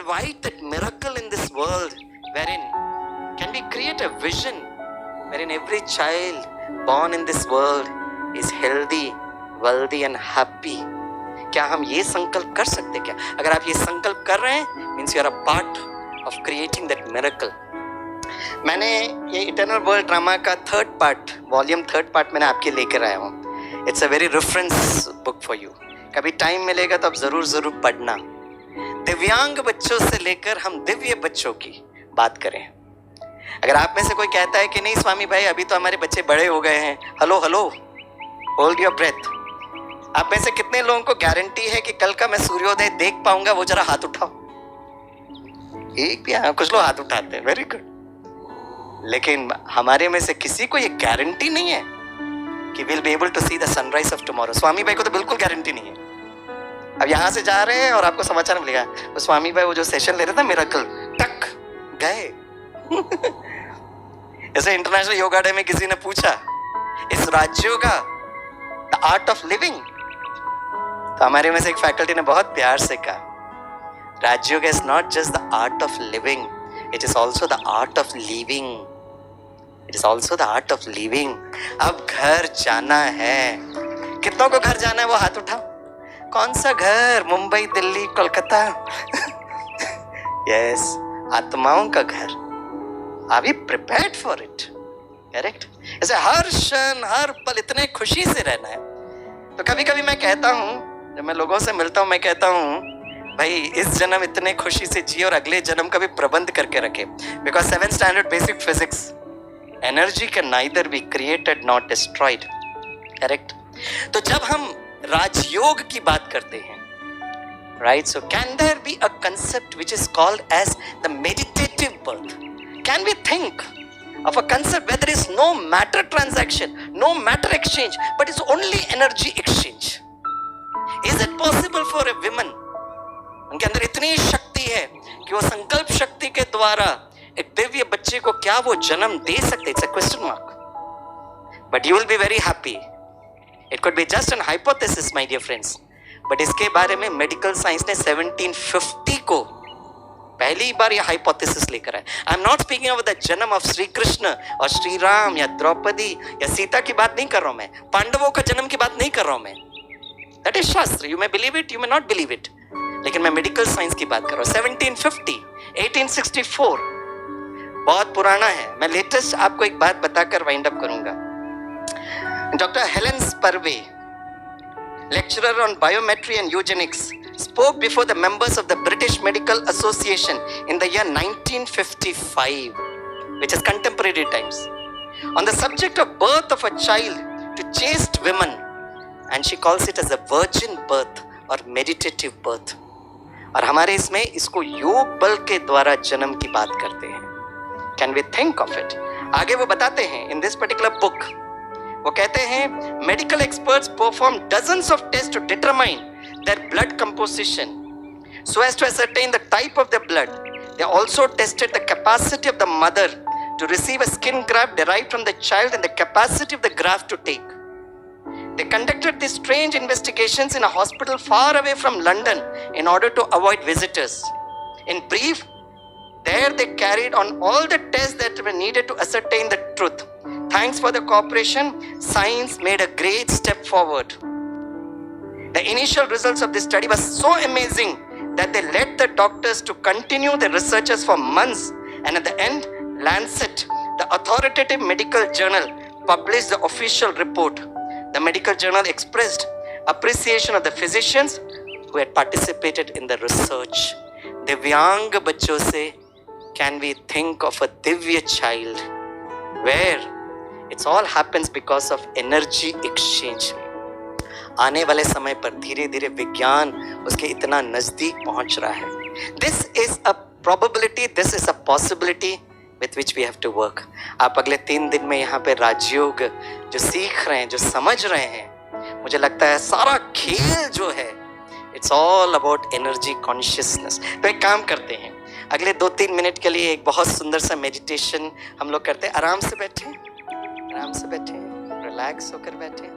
invite that miracle in this world wherein can we create a vision wherein every child born in this world is healthy, wealthy and happy? क्या हम ये संकल्प कर सकते क्या? अगर आप ये संकल्प कर रहे हैं, means you are a part of creating that miracle. मैंने ये इटर्नल वर्ल्ड ड्रामा का वॉल्यूम थर्ड पार्ट मैंने आपके लेकर आया हूँ. It's a very reference book for you. कभी टाइम मिलेगा तो आप जरूर पढ़ना. दिव्यांग बच्चों से लेकर हम दिव्य बच्चों की बात करें. अगर आप में से कोई कहता है कि नहीं स्वामी भाई अभी तो हमारे बच्चे बड़े हो गए हैं, हेलो होल्ड योर ब्रेथ. आप में से कितने लोगों को गारंटी है कि कल का मैं सूर्योदय देख पाऊंगा? वो जरा हाथ उठाओ. एक भी. कुछ लोग हाथ उठाते हैं, वेरी गुड. लेकिन हमारे में से किसी को ये गारंटी नहीं है कि will be able to see the sunrise of tomorrow. Swami भाई को तो बिल्कुल गारंटी नहीं है. अब यहाँ से जा रहे हैं और आपको समाचार मिलेगा वो स्वामी भाई वो जो सेशन ले रहे थे मिरेकल टक गए. ऐसे इंटरनेशनल योगा डे में किसी ने पूछा इस Rajyoga the art of living, तो हमारे में से एक फैकल्टी ने बहुत प्यार से कहा Rajyoga is not just the art of living, it is also the art of living. It is also the art of living. अब घर जाना है. कितनों को घर जाना है वो हाथ उठाओ. कौन सा घर? मुंबई, दिल्ली, कोलकाता? यस, आत्माओं का घर. Are we prepared for it? Correct. ऐसे हर क्षण हर पल इतने खुशी से रहना है. तो कभी कभी मैं कहता हूँ, जब मैं लोगों से मिलता हूँ, मैं कहता हूँ भाई इस जन्म इतने खुशी से जिए और अगले जन्म का भी प्रबंध करके रखे. Because 7th standard basic physics, energy can neither be created not destroyed. Correct. तो जब हम राजयोग की बात करते हैं, right, so can there be a concept which is called as the meditative birth? Can we think of a concept where there is no matter transaction, no matter exchange, but it's only energy exchange? Is it possible for a woman, उनके अंदर इतनी शक्ति है कि वो संकल्प शक्ति के द्वारा एक दिव्य बच्चे को क्या वो जन्म दे सकते? It's a question mark. But you will be very happy. It could be just an hypothesis, my dear friends. But इसके बारे में मेडिकल साइंस ने 1750 को पहली बार ये हाइपोथेसिस लेकर आए. I am not speaking of the जन्म ऑफ श्री कृष्ण और श्री राम या द्रौपदी या सीता की बात नहीं कर रहा हूं मैं. पांडवों का जन्म की बात नहीं कर रहा हूं मैं. दैट इज शास्त्र. You may believe it, you may not believe it. लेकिन मैं मेडिकल साइंस की बात कर रहा हूं. 1750, 1864 बहुत पुराना है. मैं लेटेस्ट आपको एक बात बताकर वाइंड अप करूंगा. Doctor Helen Spurway, lecturer on biometry and eugenics, spoke before the members of the British Medical Association in the year 1955, which is contemporary times, on the subject of birth of a child to chaste women, and she calls it as a virgin birth or meditative birth. और हमारे इसमें इसको योग बल के द्वारा जन्म की बात करते हैं. Can we think of it? आगे वो बताते हैं in this particular book, वो कहते हैं medical experts perform dozens of test to determine their blood composition so as to ascertain the type of the blood. They also tested the capacity of the mother to receive a skin graft derived from the child and the capacity of the graft to take. They conducted these strange investigations in a hospital far away from London in order to avoid visitors. In brief, there they carried on all the tests that were needed to ascertain the truth. Thanks for the cooperation, science made a great step forward. The initial results of this study were so amazing that they led the doctors to continue the researches for months, and at the end, Lancet, the authoritative medical journal, published the official report. The medical journal expressed appreciation of the physicians who had participated in the research. दिव्यांग बच्चों से can we think of a Divya child where it's all happens because of energy exchange. आने वाले समय पर धीरे धीरे विज्ञान उसके इतना नजदीक पहुंच रहा है. This is a probability, this is a possibility with which we have to work. आप अगले 3 दिन में यहाँ पे राजयोग जो सीख रहे हैं, जो समझ रहे हैं, मुझे लगता है सारा खेल जो है it's all about energy consciousness. तो एक काम करते हैं, अगले 2-3 मिनट के लिए एक बहुत सुंदर सा मेडिटेशन हम लोग करते हैं. आराम से बैठे, रिलैक्स होकर बैठे.